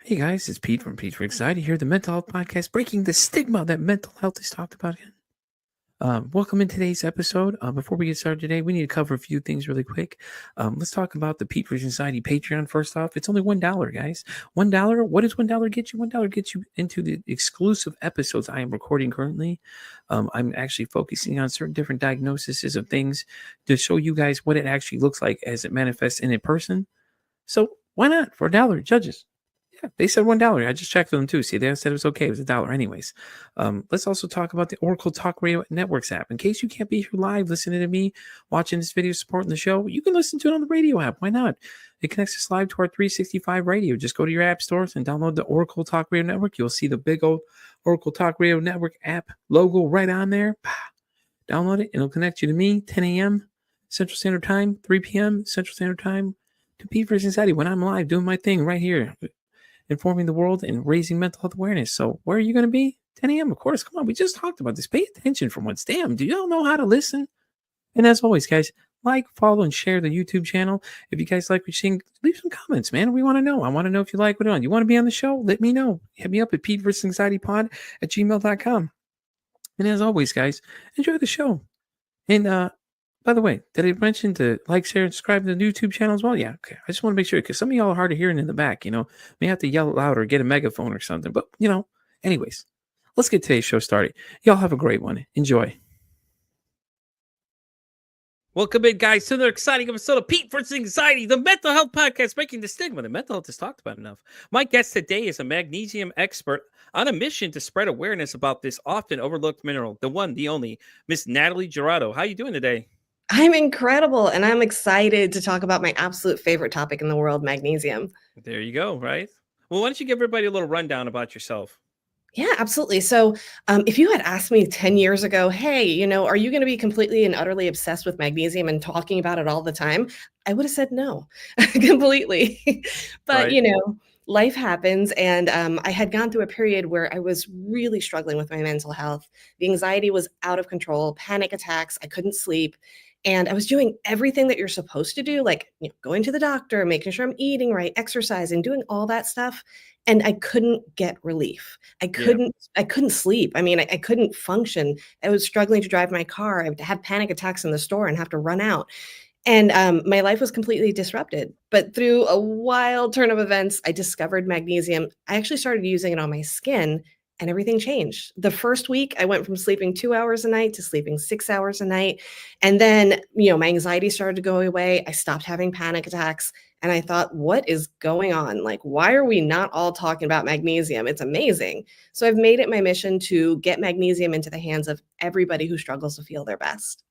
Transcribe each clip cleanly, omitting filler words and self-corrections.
Hey guys, it's Pete from Pete for Anxiety here, the mental health podcast, breaking the stigma that mental health is talked about in. Welcome in today's episode. Before we get started today, we need to cover a few things really quick. Let's talk about the Pete for Anxiety Patreon first off. It's only $1, guys. $1. What does $1 get you? $1 gets you into the exclusive episodes I am recording currently. I'm actually focusing on certain different diagnoses of things to show you guys what it actually looks like as it manifests in a person. So why not for $1, judges? Yeah, they said $1. I just checked with them too. See, they said it was okay. It was $1 anyways. Let's also talk about the Oracle Talk Radio Networks app. In case you can't be here live listening to me, watching this video, supporting the show, you can listen to it on the radio app. Why not? It connects us live to our 365 radio. Just go to your app stores and download the Oracle Talk Radio Network. You'll see the big old Oracle Talk Radio Network app logo right on there. Download it. It'll connect you to me, 10 a.m. Central Standard Time, 3 p.m. Central Standard Time, to Pete vs. Anxiety when I'm live doing my thing right here, informing the world and raising mental health awareness. So where are you going to be? 10 a.m. Of course. Come on. We just talked about this. Pay attention for once. Damn. Do y'all know how to listen? And as always, guys, like, follow, and share the YouTube channel. If you guys like what you're seeing, leave some comments, man. We want to know. I want to know if you like what we're on. You want to be on the show? Let me know. Hit me up at PeteVersusAnxietyPod@gmail.com. And as always, guys, enjoy the show. And by the way, did I mention to like, share, and subscribe to the YouTube channel as well? Yeah, okay. I just want to make sure because some of y'all are hard of hearing in the back, may have to yell loud or get a megaphone or something. But, anyways, let's get today's show started. Y'all have a great one. Enjoy. Welcome in, guys, to another exciting episode of Pete vs. Anxiety, the mental health podcast breaking the stigma that mental health is talked about enough. My guest today is a magnesium expert on a mission to spread awareness about this often overlooked mineral, the one, the only, Miss Natalie Jurado. How you doing today? I'm incredible, and I'm excited to talk about my absolute favorite topic in the world, magnesium. There you go, right? Well, why don't you give everybody a little rundown about yourself? Yeah, absolutely. So, if you had asked me 10 years ago, hey, are you going to be completely and utterly obsessed with magnesium and talking about it all the time? I would have said no, completely. But, Right. Life happens. And I had gone through a period where I was really struggling with my mental health. The anxiety was out of control, panic attacks, I couldn't sleep. And I was doing everything that you're supposed to do, like going to the doctor, making sure I'm eating right, exercising, doing all that stuff. And I couldn't get relief. I couldn't sleep. I mean, I couldn't function. I was struggling to drive my car. I would have panic attacks in the store and have to run out. And my life was completely disrupted. But through a wild turn of events, I discovered magnesium. I actually started using it on my skin and everything changed. The first week, I went from sleeping 2 hours a night to sleeping 6 hours a night. And then, my anxiety started to go away. I stopped having panic attacks. And I thought, what is going on? Like, why are we not all talking about magnesium? It's amazing. So I've made it my mission to get magnesium into the hands of everybody who struggles to feel their best.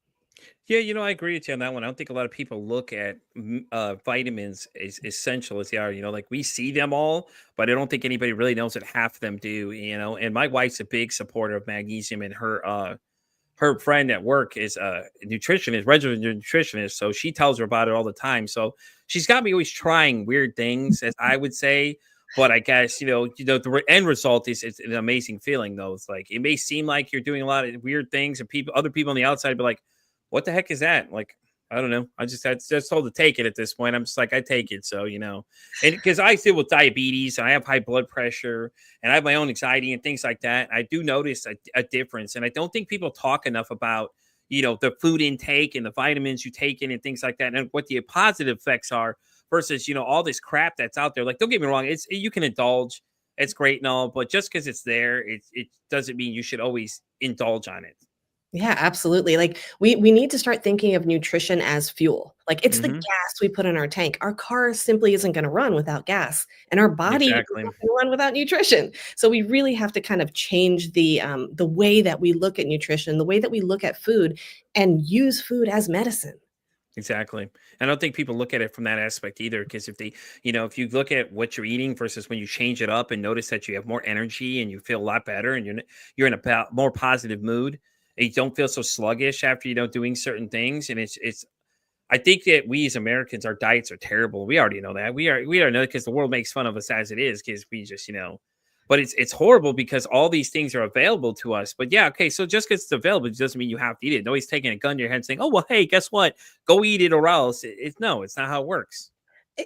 Yeah, I agree with you on that one. I don't think a lot of people look at vitamins as essential as they are. Like we see them all, but I don't think anybody really knows that half of them do. And my wife's a big supporter of magnesium, and her friend at work is a nutritionist, registered nutritionist. So she tells her about it all the time. So she's got me always trying weird things, as I would say. But I guess, the end result is it's an amazing feeling, though. It's like it may seem like you're doing a lot of weird things, and other people on the outside be like, what the heck is that? Like, I don't know. I just told to take it at this point. I'm just like, I take it. So, and because I deal with diabetes and I have high blood pressure and I have my own anxiety and things like that. I do notice a difference. And I don't think people talk enough about, the food intake and the vitamins you take in and things like that, and what the positive effects are versus, all this crap that's out there. Like, don't get me wrong. You can indulge. It's great and all, but just because it's there, it doesn't mean you should always indulge on it. Yeah, absolutely. Like we need to start thinking of nutrition as fuel. Like it's the Mm-hmm. gas we put in our tank. Our car simply isn't going to run without gas, and our body is Exactly. not going to run without nutrition. So we really have to kind of change the way that we look at nutrition, the way that we look at food, and use food as medicine. Exactly. I don't think people look at it from that aspect either. Because if you look at what you're eating versus when you change it up and notice that you have more energy and you feel a lot better and you're in a more positive mood and you don't feel so sluggish after, doing certain things. And I think that we as Americans, our diets are terrible. We already know that. We already know because the world makes fun of us as it is because we just, but it's horrible because all these things are available to us. But yeah, okay, so just because it's available doesn't mean you have to eat it. Nobody's taking a gun to your head saying, "Oh well, hey, guess what? Go eat it or else." It's not how it works.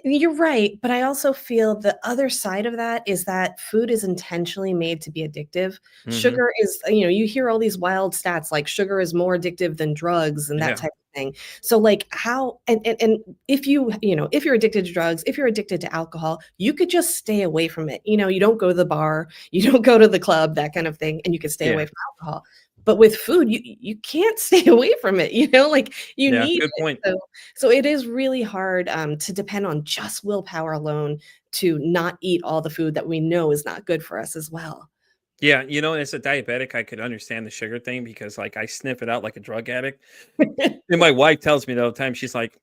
You're right, but I also feel the other side of that is that food is intentionally made to be addictive. Hmm. Sugar is, you hear all these wild stats like sugar is more addictive than drugs and that Yeah. type of thing. So like how and if if you're addicted to drugs, if you're addicted to alcohol, you could just stay away from it. You don't go to the bar, you don't go to the club, that kind of thing, and you could stay Yeah. away from alcohol. But with food, you can't stay away from it, like you Yeah. need Good it. point. So it is really hard, to depend on just willpower alone to not eat all the food that we know is not good for us as well. Yeah. As a diabetic, I could understand the sugar thing because like I sniff it out like a drug addict. And my wife tells me the whole time, she's like,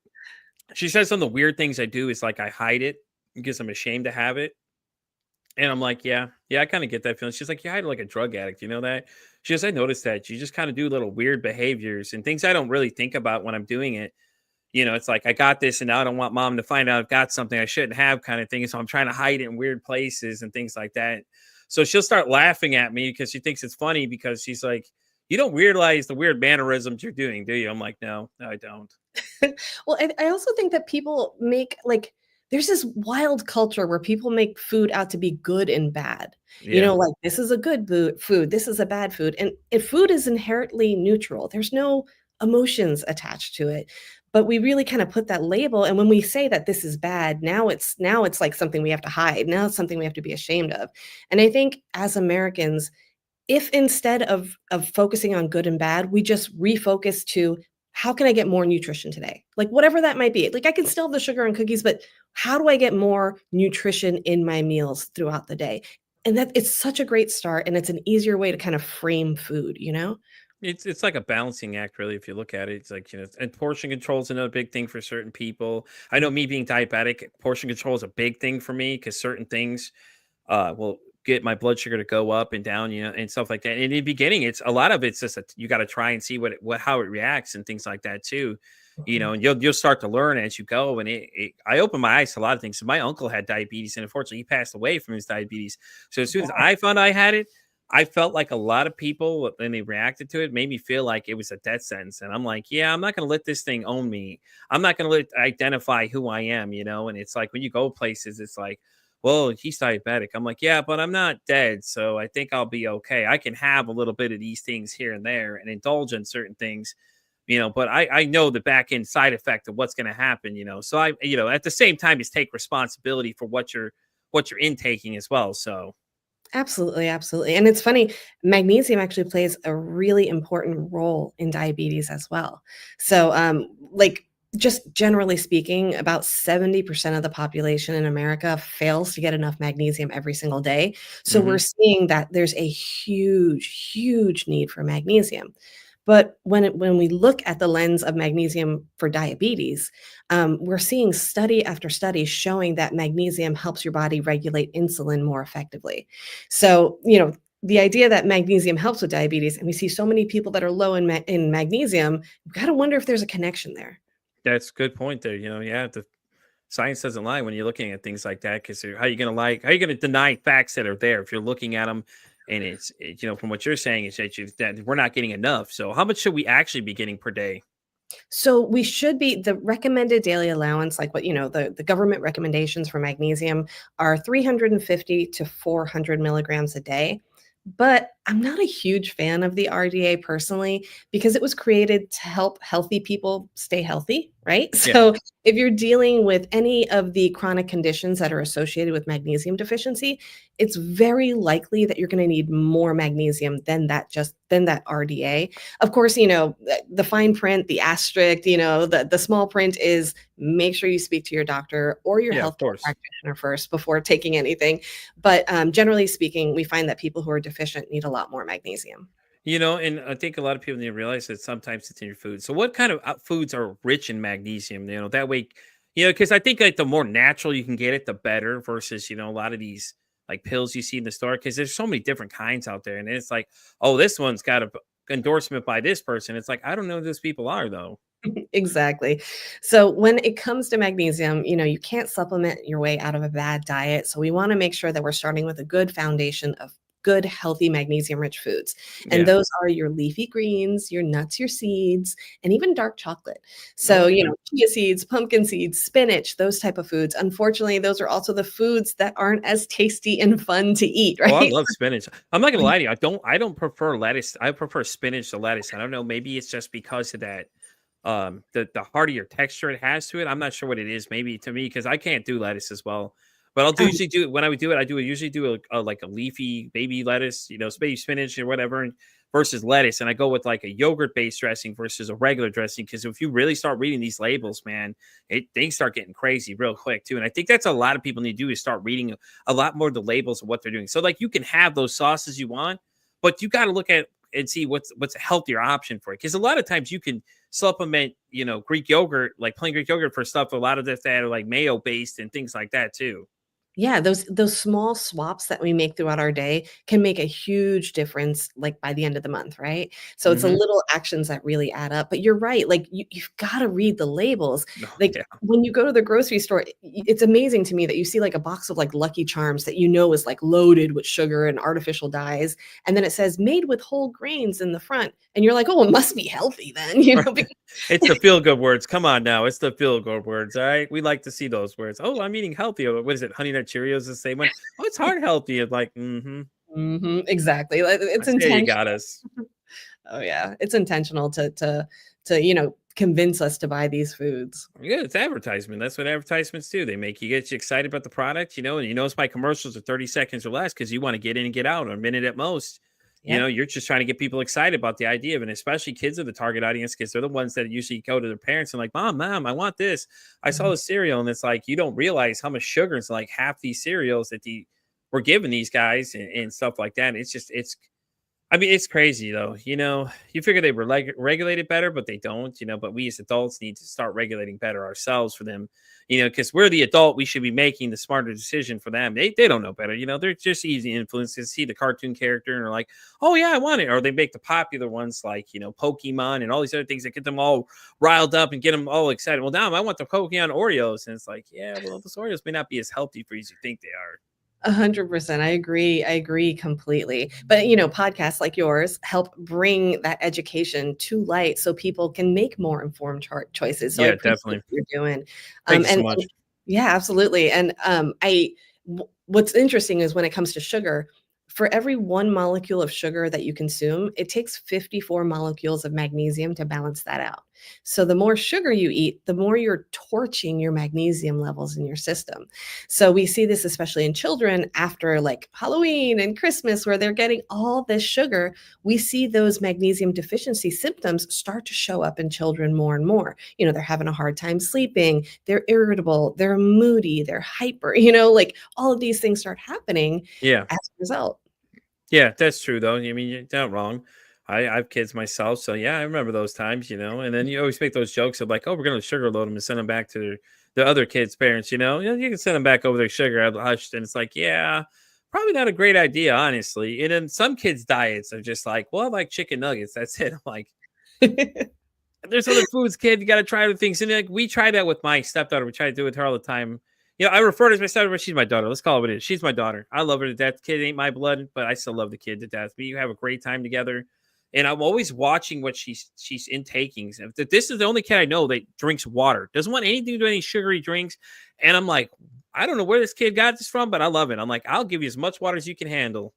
she says some of the weird things I do is like I hide it because I'm ashamed to have it. And I'm like, yeah, yeah, I kind of get that feeling. She's like, you hide it like a drug addict, you know that? She goes, I noticed that you just kind of do little weird behaviors and things I don't really think about when I'm doing it. It's like I got this and now I don't want mom to find out I've got something I shouldn't have kind of thing. So I'm trying to hide it in weird places and things like that. So she'll start laughing at me because she thinks it's funny because she's like, you don't realize the weird mannerisms you're doing, do you? I'm like, no, I don't. Well, I also think that people make like there's this wild culture where people make food out to be good and bad. Yeah. Like this is a good food, this is a bad food. And if food is inherently neutral, there's no emotions attached to it. But we really kind of put that label. And when we say that this is bad, now it's like something we have to hide. Now it's something we have to be ashamed of. And I think as Americans, if instead of focusing on good and bad, we just refocus to how can I get more nutrition today? Like whatever that might be. Like I can still have the sugar and cookies, but how do I get more nutrition in my meals throughout the day? And that it's such a great start and it's an easier way to kind of frame food. It's like a balancing act, really, if you look at it. It's like, and portion control is another big thing for certain people. I know me being diabetic, portion control is a big thing for me because certain things will get my blood sugar to go up and down, and stuff like that. And in the beginning, it's a lot of it's just you got to try and see what how it reacts and things like that too. Mhm. And you'll start to learn as you go. And I opened my eyes to a lot of things. So my uncle had diabetes, and unfortunately, he passed away from his diabetes. So as soon as I found I had it, I felt like a lot of people when they reacted to it made me feel like it was a death sentence. And I'm like, yeah, I'm not going to let this thing own me. I'm not going to let it identify who I am. And it's like when you go places, it's like, well, he's diabetic. I'm like, yeah, but I'm not dead. So I think I'll be okay. I can have a little bit of these things here and there and indulge in certain things. But I know the back end side effect of what's going to happen. So at the same time, is take responsibility for what you're intaking as well. So Absolutely, absolutely. And it's funny, magnesium actually plays a really important role in diabetes as well. So, like, just generally speaking, about 70% of the population in America fails to get enough magnesium every single day. So, we're mhm. seeing that there's a huge, huge need for magnesium. But when we look at the lens of magnesium for diabetes, we're seeing study after study showing that magnesium helps your body regulate insulin more effectively. So, the idea that magnesium helps with diabetes, and we see so many people that are low in magnesium, you gotta wonder if there's a connection there. That's a good point there. Yeah, the science doesn't lie when you're looking at things like that. Because how you gonna deny facts that are there if you're looking at them, and from what you're saying is that we're not getting enough. So how much should we actually be getting per day? So we should be the recommended daily allowance, like what the government recommendations for magnesium are 350 to 400 milligrams a day. But I'm not a huge fan of the RDA personally because it was created to help healthy people stay healthy, right? Yeah, So if you're dealing with any of the chronic conditions that are associated with magnesium deficiency, it's very likely that you're going to need more magnesium than that RDA. Of course, the fine print, the asterisk, the small print is make sure you speak to your doctor or your yeah, of healthcare course. practitioner first before taking anything. But generally speaking, we find that people who are deficient need a lot more magnesium. And I think a lot of people need to realize that sometimes it's in your food. So, what kind of foods are rich in magnesium? That way, because I think like the more natural you can get it, the better. Versus, a lot of these like pills you see in the store, because there's so many different kinds out there, and it's like, oh, this one's got a endorsement by this person. It's like I don't know who those people are though. Exactly. So when it comes to magnesium, you can't supplement your way out of a bad diet. So we want to make sure that we're starting with a good foundation of good, healthy, magnesium-rich foods. And Yeah. those are your leafy greens, your nuts, your seeds, and even dark chocolate. Oh, So, okay. chia seeds, pumpkin seeds, spinach, those type of foods. Unfortunately, those are also the foods that aren't as tasty and fun to eat, Oh, I right? love spinach. I'm not gonna lie to you. I don't prefer lettuce. I prefer spinach to lettuce. I don't know. Maybe it's just because of that the heartier texture it has to it. I'm not sure what it is. Maybe to me because I can't do lettuce as well. But usually do it when I would do it. I do usually do a like a leafy baby lettuce, baby spinach or whatever, versus lettuce. And I go with like a yogurt based dressing versus a regular dressing because if you really start reading these labels, man, things start getting crazy real quick too. And I think that's a lot of people need to do is start reading a lot more of the labels of what they're doing. So like you can have those sauces you want, but you got to look at and see what's a healthier option for it. Because a lot of times you can supplement, Greek yogurt, like plain Greek yogurt for stuff. A lot of that are like mayo based and things like that too. Yeah, those small swaps that we make throughout our day can make a huge difference, like, by the end of the month, right? So it's a Hmm. little actions that really add up, but you're right, like, you've gotta read the labels. No, Like, yeah, when you go to the grocery store, it's amazing to me that you see, like, a box of, like, Lucky Charms that is, like, loaded with sugar and artificial dyes, and then it says, "Made with whole grains" in the front, and you're like, "Oh, it must be healthy then," right. because It's the feel good words. Come on now, it's the feel good words. All right, we like to see those words. Oh, I'm eating healthy. What is it? Honey Nut Cheerios, the same one. Oh, it's heart healthy. It's like, Mhm, exactly, like, I it's say you intentional. got us. Oh, yeah. It's intentional to convince us to buy these foods. Yeah, it's advertisement. That's what advertisements do. They make you get you excited about the product, and you notice my commercials are 30 seconds or less because you want to get in and get out in a minute at most. Yep. You're just trying to get people excited about the idea of it, and especially kids are the target audience because they're the ones that usually go to their parents and like, Mom, I want this. I saw Mhm. the cereal, and it's like you don't realize how much sugar is in, like half these cereals that we're giving these guys and stuff like that. I mean, it's crazy though. You figure they were like regulated better, but they don't. But we as adults need to start regulating better ourselves for them. Because we're the adult, we should be making the smarter decision for them. They don't know better. They're just easy influences. See the cartoon character and are like, oh yeah, I want it. Or they make the popular ones like Pokemon and all these other things that get them all riled up and get them all excited. Well, now I want the Pokemon Oreos, and it's like, yeah, well, those Oreos may not be as healthy for you as you think they are. 100%. I agree completely. But, podcasts like yours help bring that education to light so people can make more informed choices. So I Yeah, appreciate what definitely. you're doing. Thank you so And much. yeah, absolutely. And what's interesting is when it comes to sugar, for every one molecule of sugar that you consume, it takes 54 molecules of magnesium to balance that out. So the more sugar you eat, the more you're torching your magnesium levels in your system. So we see this especially in children after like Halloween and Christmas, where they're getting all this sugar. We see those magnesium deficiency symptoms start to show up in children more and more. They're having a hard time sleeping, they're irritable, they're moody, they're hyper, like all of these things start happening Yeah. as a result. Yeah, that's true though. I mean, you're not wrong. I have kids myself, so yeah, I remember those times, And then you always make those jokes of like, "Oh, we're gonna sugar load them and send them back to the other kids' parents." You can send them back over their sugar hushed, and it's like, yeah, probably not a great idea, honestly. And then some kids' diets are just like, "Well, I like chicken nuggets." That's it. I'm like, there's other foods, kid. You got to try other things. And like we try that with my stepdaughter. We try to do it with her all the time. I refer to as my stepdaughter, but she's my daughter. Let's call it what it is. She's my daughter. I love her to death. Kid ain't my blood, but I still love the kid to death. We have a great time together. And I'm always watching what she's intaking. This is the only kid I know that drinks water. Doesn't want anything to do with any sugary drinks. And I'm like, I don't know where this kid got this from, but I love it. I'm like, I'll give you as much water as you can handle.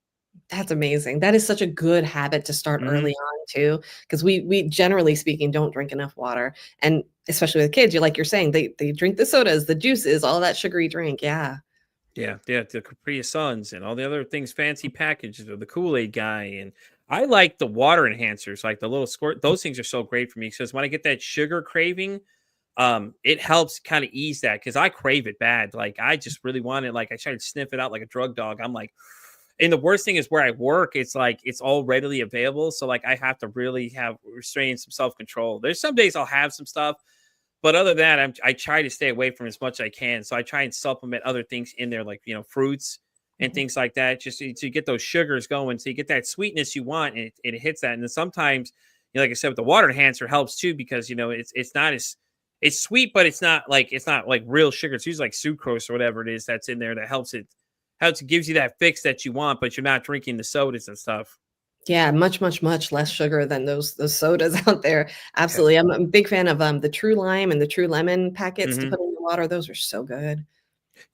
That's amazing. That is such a good habit to start Hmm. early on too, because we generally speaking don't drink enough water, and especially with kids, you're saying they drink the sodas, the juices, all that sugary drink. Yeah. Yeah, yeah, the Capri Suns and all the other things, fancy packages of the Kool-Aid guy. And I like the water enhancers, like the little squirt. Those things are so great for me because when I get that sugar craving, it helps kind of ease that because I crave it bad. Like I just really want it. Like I try to sniff it out like a drug dog. I'm like, and the worst thing is where I work, it's like it's all readily available. So like I have to really have restrain some self-control. There's some days I'll have some stuff, but other than that, I try to stay away from as much as I can. So I try and supplement other things in there, like fruits and Mhm. things like that, just to get those sugars going, so you get that sweetness you want, and it hits that. And then sometimes, like I said, with the water enhancer helps too because it's not as it's sweet, but it's not like real sugar. It's usually like sucrose or whatever it is that's in there that how it gives you that fix that you want, but you're not drinking the sodas and stuff. Yeah, much, much, much less sugar than those sodas out there. Yeah. Absolutely. I'm a big fan of, the True Lime and the True Lemon packets to Hmm. put in the water. Those are so good.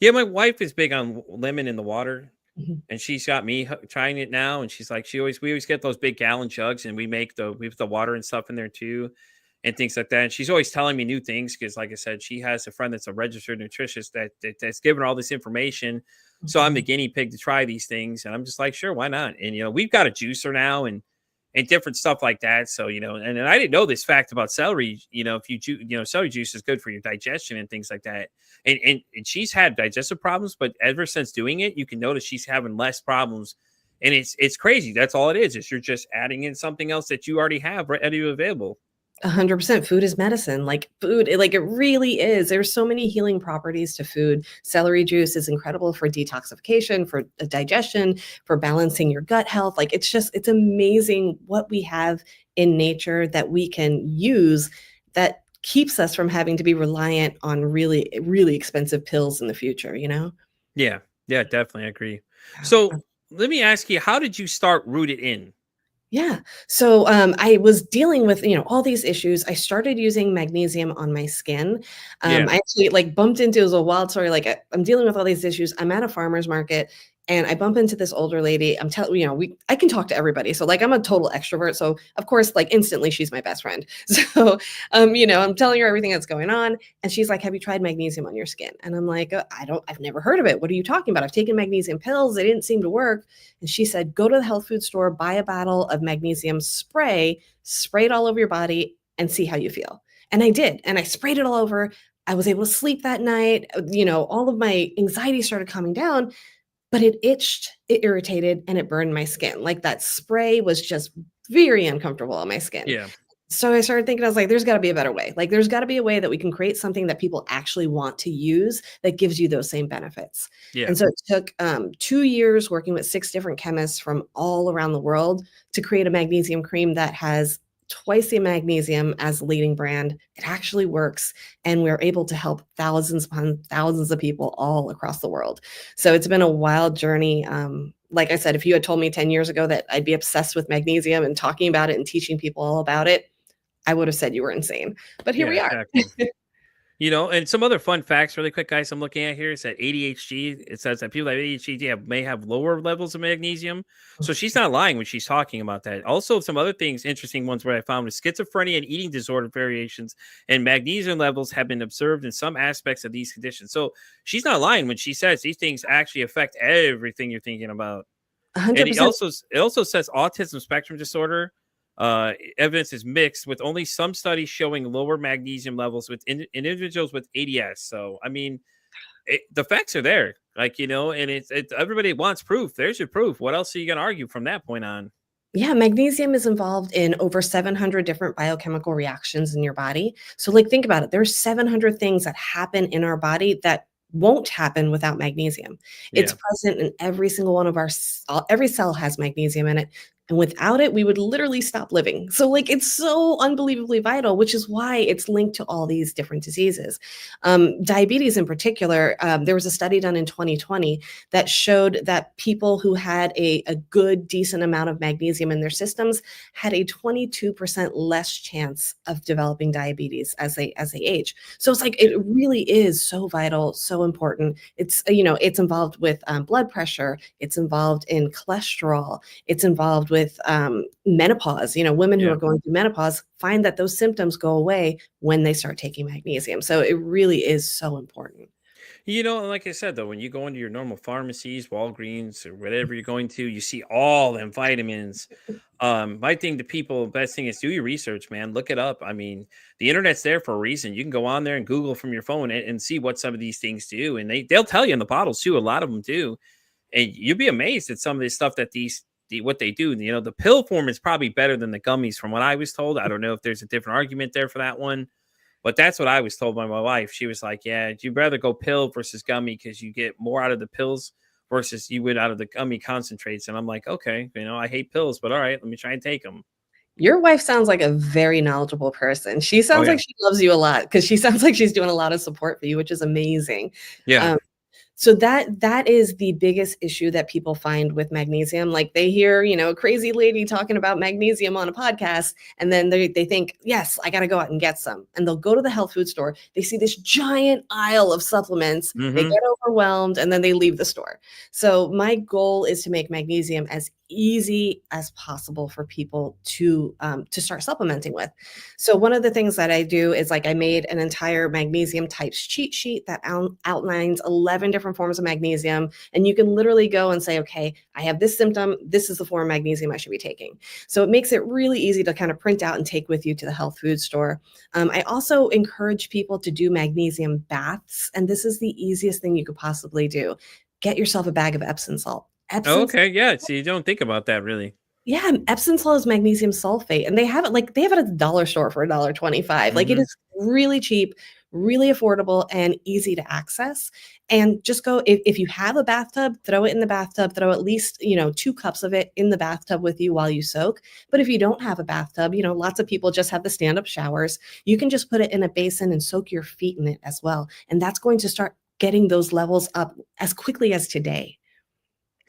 Yeah, my wife is big on lemon in the water, Mhm. and she's got me trying it now. And she's like, we always get those big gallon jugs, and we put the water and stuff in there too, and things like that. And she's always telling me new things because, like I said, she has a friend that's a registered nutritionist that's given her all this information. So I'm the Mhm. guinea pig to try these things, and I'm just like, sure, why not? And we've got a juicer now, and different stuff like that. So, and I didn't know this fact about celery. If celery juice is good for your digestion and things like that. And she's had digestive problems, but ever since doing it, you can notice she's having less problems. And it's crazy. That's all it is you're just adding in something else that you already have ready available. 100%. Food is medicine. Like food, like it really is. There's so many healing properties to food. Celery juice is incredible for detoxification, for digestion, for balancing your gut health. Like it's amazing what we have in nature that we can use that keeps us from having to be reliant on really, really expensive pills in the future, you know? Yeah. Yeah, definitely. I agree. So let me ask you, how did you start Rooted In? Yeah. So I was dealing with, all these issues. I started using magnesium on my skin. Yeah. I actually like bumped into, it was a wild story. Like I'm dealing with all these issues. I'm at a farmer's market and I bump into this older lady. I'm telling, I can talk to everybody. So like I'm a total extrovert. So of course, like instantly she's my best friend. So, I'm telling her everything that's going on. And she's like, have you tried magnesium on your skin? And I'm like, I've never heard of it. What are you talking about? I've taken magnesium pills. They didn't seem to work. And she said, go to the health food store, buy a bottle of magnesium spray it all over your body, and see how you feel. And I did. And I sprayed it all over. I was able to sleep that night. All of my anxiety started calming down, but it itched, it irritated, and it burned my skin. Like that spray was just very uncomfortable on my skin. Yeah. So I started thinking, I was like, there's got to be a better way. Like, there's got to be a way that we can create something that people actually want to use that gives you those same benefits. Yeah. And so it took 2 years working with 6 different chemists from all around the world to create a magnesium cream that has twice the magnesium as the leading brand. It actually works. And we're able to help thousands upon thousands of people all across the world. So it's been a wild journey. Like I said, if you had told me 10 years ago that I'd be obsessed with magnesium and talking about it and teaching people all about it, I would have said you were insane, but here Yeah, we are. exactly. And some other fun facts, really quick, guys. I'm looking at here is that ADHD. It says that people with ADHD may have lower levels of magnesium. So she's not lying when she's talking about that. Also, some other things, interesting ones where I found was schizophrenia and eating disorder variations and magnesium levels have been observed in some aspects of these conditions. So she's not lying when she says these things actually affect everything you're thinking about. And 100%. it also says autism spectrum disorder. Evidence is mixed with only some studies showing lower magnesium levels with individuals with ADS. So, I mean, the facts are there, and it's everybody wants proof. There's your proof. What else are you going to argue from that point on? Yeah, magnesium is involved in over 700 different biochemical reactions in your body. So, like, think about it. There's 700 things that happen in our body that won't happen without magnesium. It's Yeah. present in every single one of every cell has magnesium in it. And without it, we would literally stop living. So, like, it's so unbelievably vital, which is why it's linked to all these different diseases. Diabetes, in particular, there was a study done in 2020 that showed that people who had a good, decent amount of magnesium in their systems had a 22% less chance of developing diabetes as they age. So it's like it really is so vital, so important. It's involved with blood pressure. It's involved in cholesterol. It's involved with menopause. Women who Yeah. are going through menopause find that those symptoms go away when they start taking magnesium. So it really is so important. Like I said, though, when you go into your normal pharmacies, Walgreens, or whatever you're going to, you see all them vitamins. My thing to people, best thing is do your research, man. Look it up. I mean, the internet's there for a reason. You can go on there and Google from your phone and see what some of these things do. And they'll tell you in the bottles too. A lot of them do. And you'll be amazed at some of this stuff that what they do. The pill form is probably better than the gummies from what I was told. I don't know if there's a different argument there for that one. But that's what I was told by my wife. She was like, "Yeah, you'd rather go pill versus gummy because you get more out of the pills versus you would out of the gummy concentrates." And I'm like, "Okay, I hate pills, but all right, let me try and take them." Your wife sounds like a very knowledgeable person. She Oh sounds yeah, like she loves you a lot because she sounds like she's doing a lot of support for you, which is amazing. yeah, Um, So that is the biggest issue that people find with magnesium. Like they hear, a crazy lady talking about magnesium on a podcast, and then they think, yes, I got to go out and get some. And they'll go to the health food store. They see this giant aisle of supplements. They Hmm. get overwhelmed, and then they leave the store. So my goal is to make magnesium as easy as possible for people to start supplementing with. So one of the things that I do is like I made an entire magnesium types cheat sheet that outlines 11 different forms of magnesium. And you can literally go and say, okay, I have this symptom. This is the form of magnesium I should be taking. So it makes it really easy to kind of print out and take with you to the health food store. I also encourage people to do magnesium baths. And this is the easiest thing you could possibly do. Get yourself a bag of Epsom salt. Oh, Epsom. okay, yeah. See, you don't think about that really. Yeah, Epsom salt is magnesium sulfate, and they have it at the dollar store for $1.25. Like, it Hmm. is really cheap, really affordable, and easy to access. And just go if you have a bathtub, throw it in the bathtub, throw at least, 2 cups of it in the bathtub with you while you soak. But if you don't have a bathtub, lots of people just have the stand-up showers. You can just put it in a basin and soak your feet in it as well, and that's going to start getting those levels up as quickly as today.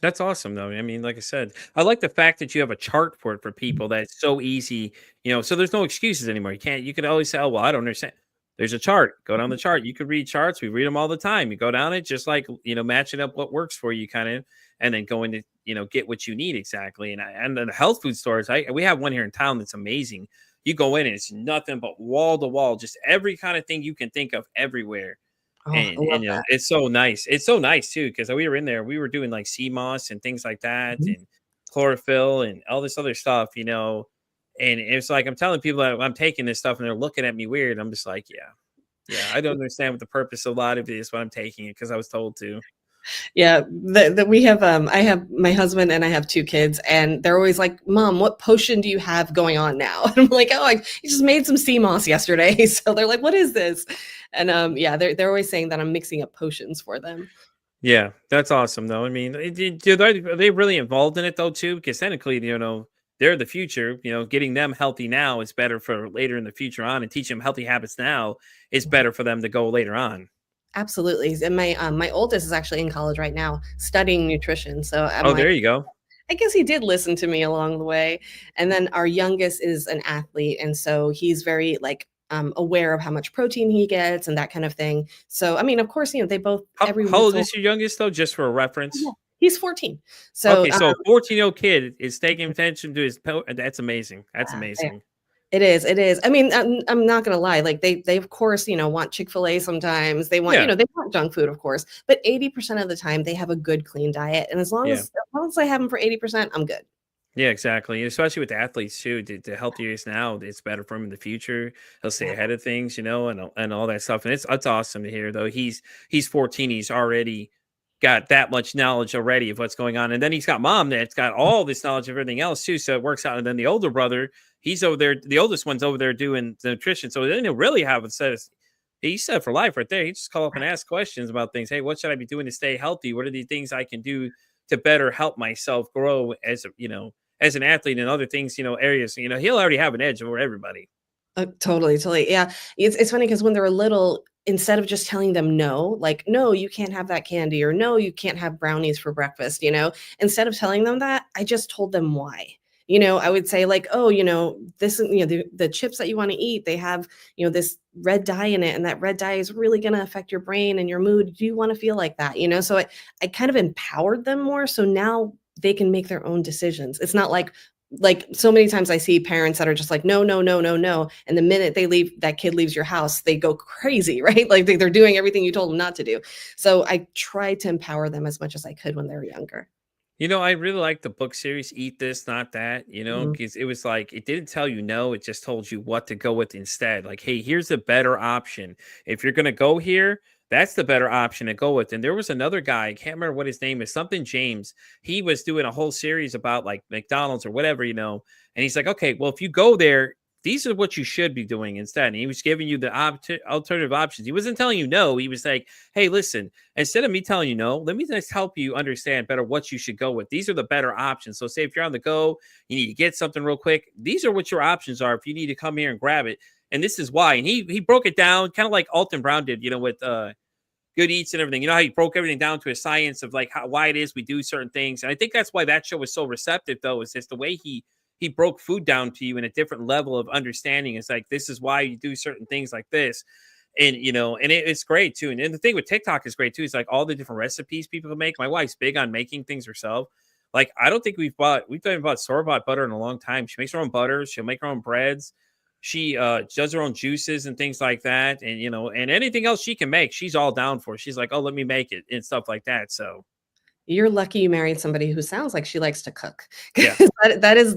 That's awesome, though. I mean, like I said, I like the fact that you have a chart for it for people that it's so easy, so there's no excuses anymore. You can always say, oh, well, I don't understand. There's a chart. Go down the chart. You could read charts. We read them all the time. You go down it, just like, matching up what works for you, kind of, and then going to, get what you need exactly. And the health food stores, we have one here in town that's amazing. You go in and it's nothing but wall to wall, just every kind of thing you can think of everywhere. Oh, I And love you know, that. it's so nice. It's so nice too, because we were in there, we were doing like sea moss and things like that, Mhm. and chlorophyll and all this other stuff, and it's like I'm telling people that I'm taking this stuff and they're looking at me weird. I'm just like, yeah, yeah, I don't understand what the purpose of a lot of it is, but I'm taking it because I was told to. Yeah, that we have, I have my husband and I have 2 kids, and they're always like, "Mom, what potion do you have going on now?" And I'm like, "Oh, I just made some sea moss yesterday." So they're like, "What is this?" And, yeah, they're always saying that I'm mixing up potions for them. Yeah, that's awesome though. I mean, are they really involved in it though too? Because technically, they're the future. Getting them healthy now is better for later in the future on, and teaching them healthy habits now is better for them to go later on. Absolutely, and my oldest is actually in college right now studying nutrition, so I'm Oh, like, there you go. I guess he did listen to me along the way. And then our youngest is an athlete, and so he's very, like, aware of how much protein he gets and that kind of thing. So, I mean, of course, they both every How old once in a is your youngest though? Just for a yeah, reference. he's 14. So, Okay, so a 14-year-old kid is taking attention to that's amazing. That's yeah, amazing. it is. I mean, I'm not gonna lie, like, they of course, want Chick-fil-A sometimes. They want, Yeah, they want junk food, of course, but 80% of the time, they have a good, clean diet, and yeah. as long as I have them for 80%, I'm good. Yeah, exactly. Especially with the athletes too. The healthier he is now, it's better for him in the future. He'll stay Yeah. ahead of things, and all that stuff. And it's awesome to hear though. He's 14. He's already got that much knowledge already of what's going on. And then he's got mom that's got all this knowledge of everything else too. So it works out. And then the older brother, he's over there, the oldest one's over there doing the nutrition. So then he'll really have a set of he's set for life right there. He just call up and ask questions about things. Hey, what should I be doing to stay healthy? What are the things I can do to better help myself grow as an athlete and other things, areas, he'll already have an edge over everybody. Totally, totally. Yeah. It's funny because when they were little, instead of just telling them no, like, no, you can't have that candy, or no, you can't have brownies for breakfast, instead of telling them that, I just told them why. I would say, like, oh, this, the chips that you want to eat, they have, this red dye in it, and that red dye is really going to affect your brain and your mood. Do you want to feel like that? So I kind of empowered them more. So now they can make their own decisions. It's not like so many times I see parents that are just like, no, no, no, no, no. And the minute that kid leaves your house, they go crazy, right? Like they're doing everything you told them not to do. So I tried to empower them as much as I could when they were younger. I really like the book series Eat This, Not That, Mhm. because it was like it didn't tell you no, it just told you what to go with instead. Like, hey, here's a better option. If you're gonna go here, that's the better option to go with. And there was another guy, I can't remember what his name is, something James. He was doing a whole series about like McDonald's or whatever, and he's like, okay, well, if you go there, these are what you should be doing instead. And he was giving you the alternative options. He wasn't telling you no. He was like, hey, listen, instead of me telling you no, let me just help you understand better what you should go with. These are the better options. So, say if you're on the go, you need to get something real quick. These are what your options are if you need to come here and grab it. And this is why. And he broke it down kind of like Alton Brown did, with Good Eats and everything. You know how he broke everything down to a science of like why it is we do certain things. And I think that's why that show was so receptive, though, is just the way he broke food down to you in a different level of understanding. It's like, this is why you do certain things like this. And it's great too. And the thing with TikTok is great too. It's like all the different recipes people can make. My wife's big on making things herself. Like, I don't think we've done bought store bought butter in a long time. She makes her own butters. She'll make her own breads. She does her own juices and things like that. And and anything else she can make, she's all down for. She's like, oh, let me make it and stuff like that. So You're lucky you married somebody who sounds like she likes to cook. yeah. 'Cause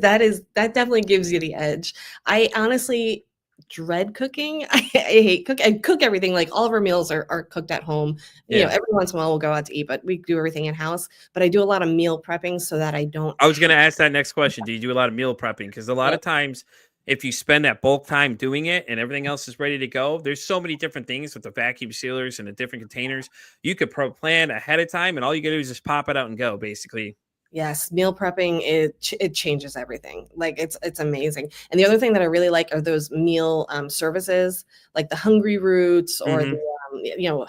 that definitely gives you the edge. I honestly dread cooking. I hate cook I cook everything, like, all of our meals are cooked at home. Yeah. Every once in a while, we'll go out to eat, but we do everything in-house. But I do a lot of meal prepping so that I don't I was going to ask that next question. Do you do a lot of meal prepping? Because a lot yeah. of times, if you spend that bulk time doing it and everything else is ready to go, there's so many different things with the vacuum sealers and the different containers. You could plan ahead of time, and all you got to do is just pop it out and go, basically. Yes, meal prepping, it changes everything. Like, it's amazing. And the other thing that I really like are those meal, services, like the Hungry Roots or the, Hmm.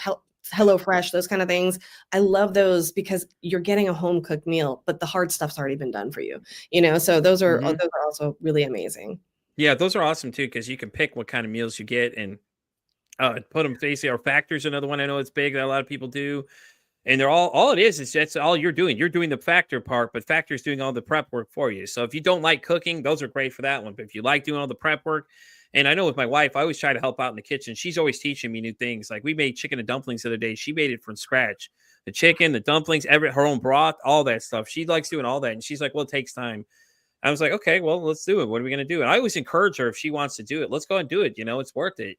HelloFresh, those kind of things. I love those because you're getting a home cooked meal, but the hard stuff's already been done for you, So Hmm. those are also really amazing. Yeah, those are awesome too, because you can pick what kind of meals you get and put them basically. Or Factor's another one I know it's big that a lot of people do. And they're all it is that's all you're doing. You're doing the Factor part, but Factor's doing all the prep work for you. So if you don't like cooking, those are great for that one. But if you like doing all the prep work, and I know with my wife, I always try to help out in the kitchen. She's always teaching me new things. Like, we made chicken and dumplings the other day. She made it from scratch. The chicken, the dumplings, her own broth, all that stuff. She likes doing all that. And she's like, well, it takes time. I was like, okay, well, let's do it. What are we going to do? And I always encourage her, if she wants to do it, let's go and do it. It's worth it,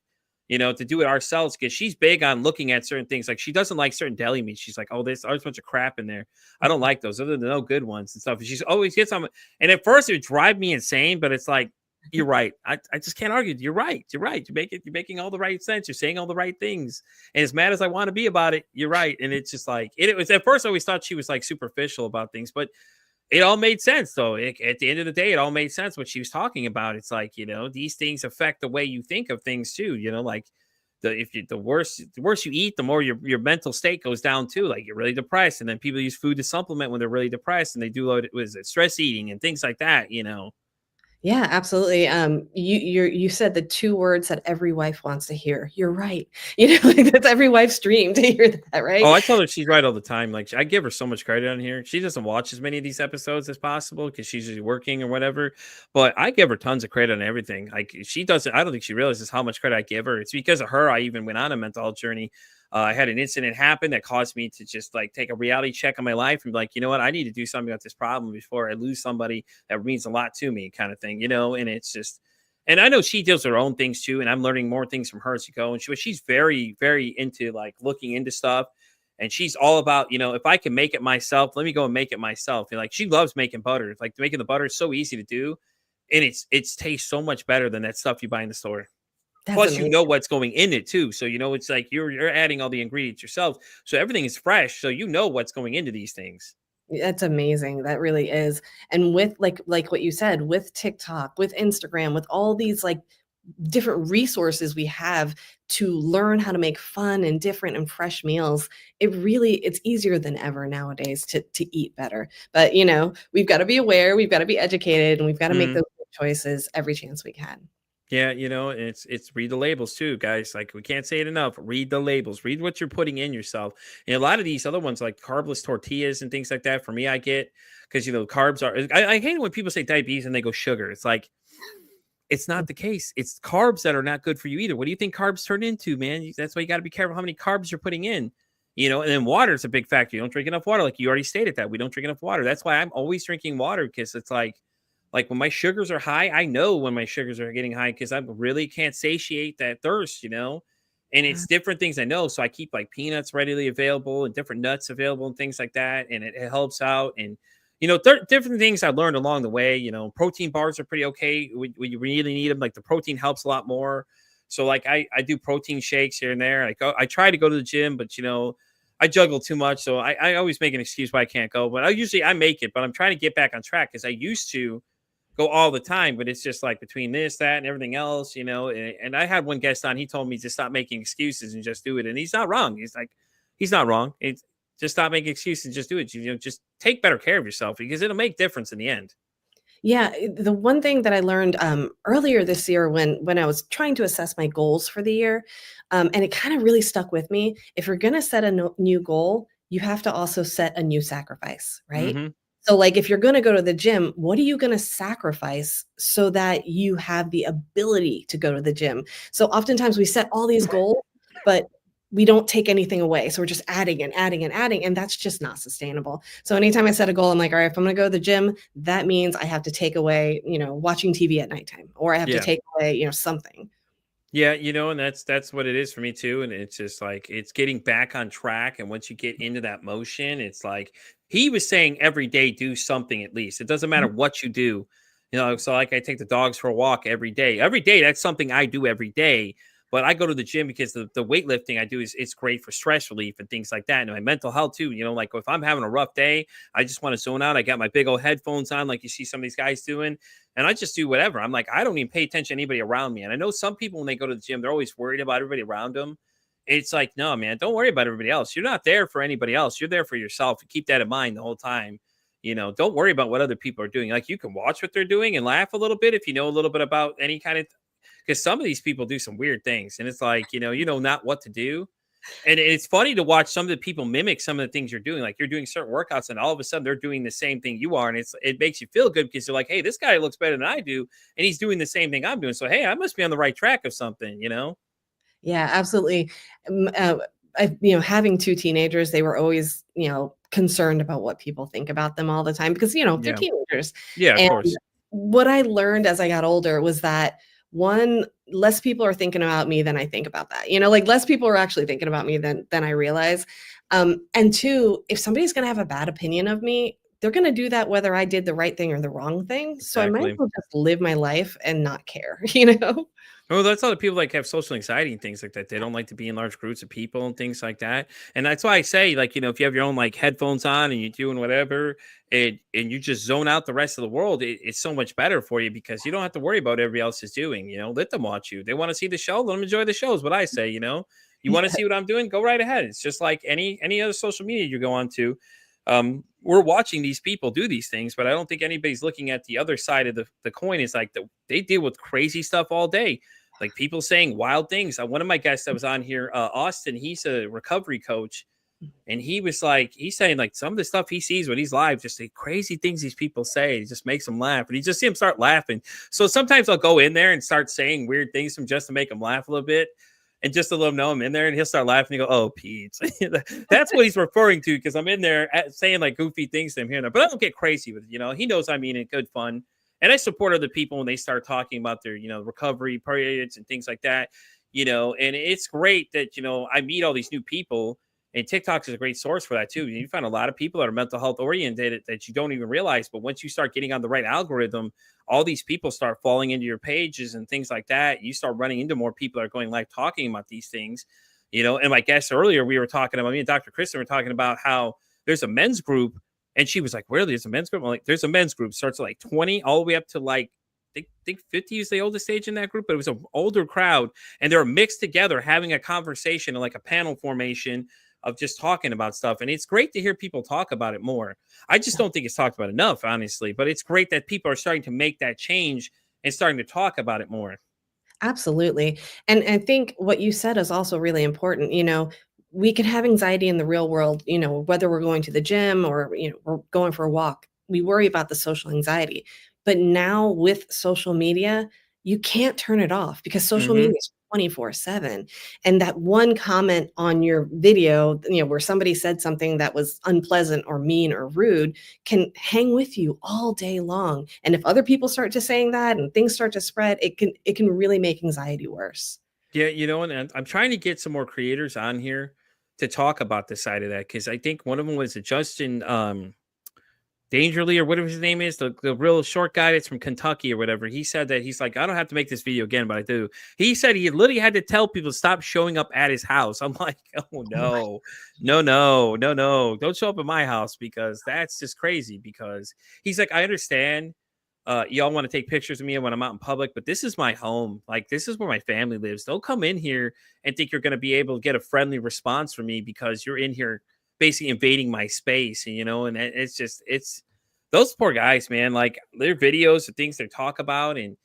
to do it ourselves, because she's big on looking at certain things. Like, she doesn't like certain deli meats. She's like, oh, there's a bunch of crap in there. I don't Mhm. like those. Other than no good ones and stuff. And she's always gets on. And at first it would drive me insane, but it's like, you're right. I just can't argue. You're right. You're right. You're making all the right sense. You're saying all the right things. And as mad as I want to be about it, you're right. And it's just like, it was at first I always thought she was like superficial about things, but it all made sense, though. At the end of the day, it all made sense what she was talking about. It's like, these things affect the way you think of things too. Like, the worse you eat, the more your mental state goes down too. Like, you're really depressed, and then people use food to supplement when they're really depressed, and they do was it stress eating and things like that. Yeah, absolutely. You said the 2 words that every wife wants to hear. You're right. Like, that's every wife's dream to hear that, Oh, right? I tell her she's right all the time. Like, I give her so much credit on here. She doesn't watch as many of these episodes as possible because she's usually working or whatever. But I give her tons of credit on everything. Like, she doesn't. I don't think she realizes how much credit I give her. It's because of her I even went on a mental health journey. I had an incident happen that caused me to just like take a reality check on my life and be like, you know what, I need to do something about this problem before I lose somebody that means a lot to me, kind of thing. And it's just. And I know she deals with her own things too, and I'm learning more things from her as you go. And she's very, very into like looking into stuff, and she's all about, if I can make it myself, let me go and make it myself. And like, she loves making butter. Like, making the butter is so easy to do, and it's tastes so much better than that stuff you buy in the store. That's Plus, amazing. what's going in it too. So it's like you're adding all the ingredients yourself. So everything is fresh. So what's going into these things. That's amazing. That really is. And with like what you said, with TikTok, with Instagram, with all these like different resources we have to learn how to make fun and different and fresh meals, it's easier than ever nowadays to eat better. But we've got to be aware, we've got to be educated, and we've got to make Mhm. those choices every chance we can. Yeah, and it's read the labels too, guys. Like, we can't say it enough. Read the labels. Read what you're putting in yourself. And a lot of these other ones, like carbless tortillas and things like that, for me, I get, because carbs are. I hate it when people say diabetes and they go sugar. It's like, it's not the case. It's carbs that are not good for you either. What do you think carbs turn into, man? That's why you got to be careful how many carbs you're putting in. And then water is a big factor. You don't drink enough water, like you already stated that we don't drink enough water. That's why I'm always drinking water, because it's like when my sugars are high, I know when my sugars are getting high, because I really can't satiate that thirst. And Yeah. it's different things I know. So I keep like peanuts readily available and different nuts available and things like that. And it helps out. And, different things I learned along the way. Protein bars are pretty okay when you really need them. Like, the protein helps a lot more. So like I do protein shakes here and there. I try to go to the gym, but I juggle too much. So I always make an excuse why I can't go. But I make it, but I'm trying to get back on track, because I used to go all the time, but it's just like between this, that, and everything else. And I had one guest on, he told me to stop making excuses and just do it. And he's not wrong. He's like, he's not wrong. It's just stop making excuses and just do it. Just take better care of yourself because it'll make difference in the end. Yeah, the one thing that I learned earlier this year when I was trying to assess my goals for the year, and it kind of really stuck with me. If you're going to set a new goal, you have to also set a new sacrifice, right? Hmm. So, like, if you're going to go to the gym, what are you going to sacrifice so that you have the ability to go to the gym? So, oftentimes we set all these goals, but we don't take anything away. So, we're just adding and adding and adding, and that's just not sustainable. So, anytime I set a goal, I'm like, all right, if I'm going to go to the gym, that means I have to take away, watching TV at nighttime, or I have to Yeah. take away, something. Yeah, and that's what it is for me too. And it's just like it's getting back on track. And once you get into that motion, it's like he was saying every day do something at least. It doesn't matter what you do. So like I take the dogs for a walk every day. Every day, that's something I do every day. But I go to the gym because the weightlifting I do is it's great for stress relief and things like that. And my mental health too. Like if I'm having a rough day, I just want to zone out. I got my big old headphones on, like you see some of these guys doing, and I just do whatever. I'm like, I don't even pay attention to anybody around me. And I know some people when they go to the gym, they're always worried about everybody around them. It's like, no, man, don't worry about everybody else. You're not there for anybody else. You're there for yourself. Keep that in mind the whole time. Don't worry about what other people are doing. Like you can watch what they're doing and laugh a little bit if you know a little bit about any kind of, because some of these people do some weird things, and it's like, not what to do. And it's funny to watch some of the people mimic some of the things you're doing. Like you're doing certain workouts, and all of a sudden they're doing the same thing you are, and it makes you feel good because you're like, hey, this guy looks better than I do, and he's doing the same thing I'm doing. So hey, I must be on the right track of something. Yeah, absolutely. Having two teenagers, they were always, concerned about what people think about them all the time because, they're Yeah, teenagers. yeah, of And course, what I learned as I got older was that one, less people are thinking about me than I think about that. Like less people are actually thinking about me than I realize. And two, if somebody's going to have a bad opinion of me, they're going to do that whether I did the right thing or the wrong thing. So I might as exactly. well just live my life and not care. Well, that's a lot of people like have social anxiety and things like that. They don't like to be in large groups of people and things like that. And that's why I say, like, if you have your own like headphones on and you're doing whatever and you just zone out the rest of the world, it's so much better for you because you don't have to worry about what everybody else is doing. Let them watch you. They want to see the show, let them enjoy the show is what I say. You want to Yeah, see what I'm doing? Go right ahead. It's just like any other social media you go on to. We're watching these people do these things, but I don't think anybody's looking at the other side of the coin. Is like they deal with crazy stuff all day, like people saying wild things. One of my guests that was on here, Austin, he's a recovery coach, and he was like, he's saying like some of the stuff he sees when he's live, just the crazy things these people say, it just makes him laugh, and he just see him start laughing. So sometimes I'll go in there and start saying weird things from just to make him laugh a little bit. And just to let him know I'm in there, and he'll start laughing and go, "Oh, Pete." That's what he's referring to because I'm in there saying like goofy things to him here and there. But I don't get crazy with it. He knows I mean it, good fun. And I support other people when they start talking about their, recovery periods and things like that. And it's great that, I meet all these new people, and TikTok is a great source for that too. You find a lot of people that are mental health oriented that you don't even realize. But once you start getting on the right algorithm, all these people start falling into your pages and things like that. You start running into more people that are going live talking about these things. And my guest earlier, we were talking about, me and Dr. Kristen were talking about how there's a men's group. And she was like, really? There's a men's group? I'm like, there's a men's group. Starts at like 20 all the way up to like, I think 50 is the oldest age in that group, but it was an older crowd. And they're mixed together having a conversation in like a panel formation of just talking about stuff. And it's great to hear people talk about it more. I just don't think it's talked about enough, honestly, but it's great that people are starting to make that change and starting to talk about it more. absolutely. And I think what you said is also really important. We can have anxiety in the real world, whether we're going to the gym or, we're going for a walk. We worry about the social anxiety. But now with social media, you can't turn it off because social Hmm. media is 24/7. And that one comment on your video, where somebody said something that was unpleasant or mean or rude can hang with you all day long. And if other people start to saying that and things start to spread, it can really make anxiety worse. Yeah, and I'm trying to get some more creators on here to talk about the side of that because I think one of them was a Justin Dangerly or whatever his name is, the real short guy that's from Kentucky or whatever. He said that he's like, I don't have to make this video again, but I do. He said he literally had to tell people to stop showing up at his house. I'm like, oh Oh my no, no, no, no, no. Don't show up at my house because that's just crazy. Because he's like, I understand y'all want to take pictures of me when I'm out in public, but this is my home. Like, this is where my family lives. Don't come in here and think you're going to be able to get a friendly response from me because you're in here basically invading my space. And, and it's those poor guys, man. Like, their videos, the things they talk about, and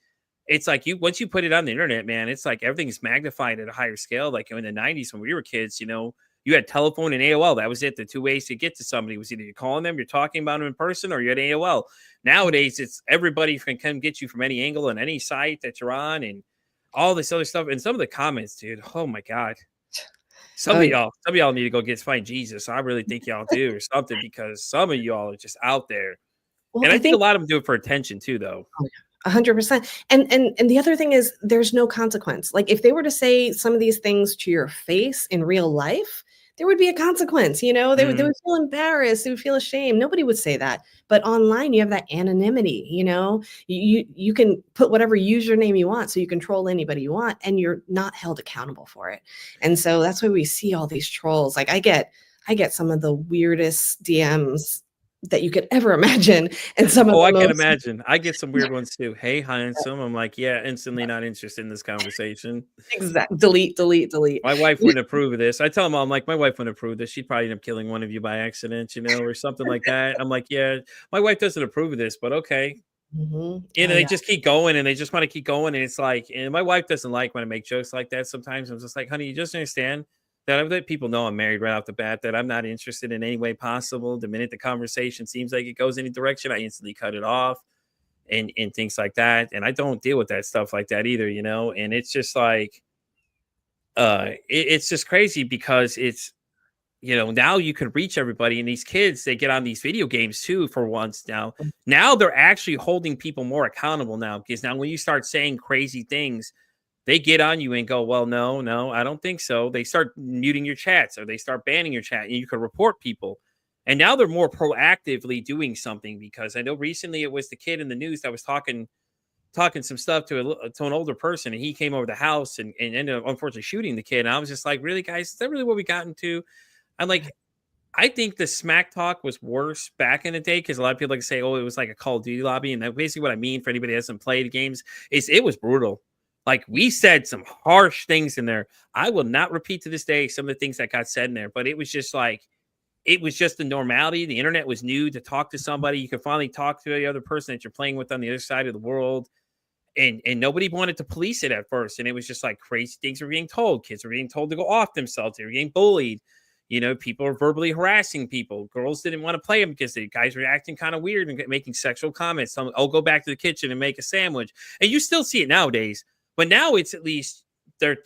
it's like once you put it on the internet, man, it's like everything's magnified at a higher scale. Like in the 90s when we were kids, you had telephone and AOL. That was it. The two ways to get to somebody was either you're calling them, you're talking about them in person, or you're at AOL. Nowadays, it's everybody can come get you from any angle and any site that you're on, and all this other stuff. And some of the comments, dude, oh my God. Some Oh, of yeah. y'all need to go find Jesus. I really think y'all do, or something, because some of y'all are just out there. Well, And I I think a think lot of them do it for attention too, though. 100%. And the other thing is there's no consequence. Like if they were to say some of these things to your face in real life, there would be a consequence, they Mhm. would feel embarrassed, they would feel ashamed. Nobody would say that. But online you have that anonymity, you can put whatever username you want, so you control anybody you want and you're not held accountable for it. And so that's why we see all these trolls. Like I get some of the weirdest DMs that you could ever imagine and some of Oh, the I can most imagine. I get some weird ones too. "Hey, handsome." I'm like, "Yeah, instantly not interested in this conversation." delete, delete, delete. My wife wouldn't approve of this. I tell them, I'm like, "My wife wouldn't approve of this. She'd probably end up killing one of you by accident, or something like that." I'm like, "Yeah, my wife doesn't approve of this, but okay." Mhm. And Oh, they yeah. just keep going, and they just wanna keep going, and it's like, and my wife doesn't like when I make jokes like that sometimes. I'm just like, "Honey, you just understand that I've let people know I'm married right off the bat, that I'm not interested in any way possible. The minute the conversation seems like it goes any direction, I instantly cut it off." And things like that. And I don't deal with that stuff like that either, And it's just like it's just crazy because it's now you can reach everybody, and these kids, they get on these video games too for once now. Now they're actually holding people more accountable now, because now when you start saying crazy things, they get on you and go, "Well, no, no, I don't think so." They start muting your chats, or they start banning your chat, and you can report people. And now they're more proactively doing something, because I know recently it was the kid in the news that was talking some stuff to an older person, and he came over the house and ended up unfortunately shooting the kid. And I was just like, "Really, guys, is that really what we got into?" I'm like, I think the smack talk was worse back in the day, because a lot of people like to say, "Oh, it was like a Call of Duty lobby," and that basically what I mean for anybody that hasn't played games is it was brutal. Like, we said some harsh things in there. I will not repeat to this day some of the things that got said in there, but it was just like it was just the normality. The internet was new to talk to somebody. You could finally talk to the other person that you're playing with on the other side of the world, and nobody wanted to police it at first, and it was just like crazy things were being told. Kids were being told to go off themselves. They were getting bullied. People were verbally harassing people. Girls didn't want to play them because the guys were acting kind of weird and making sexual comments. Some, "Oh, go back to the kitchen and make a sandwich." And you still see it nowadays, but now it's at least they're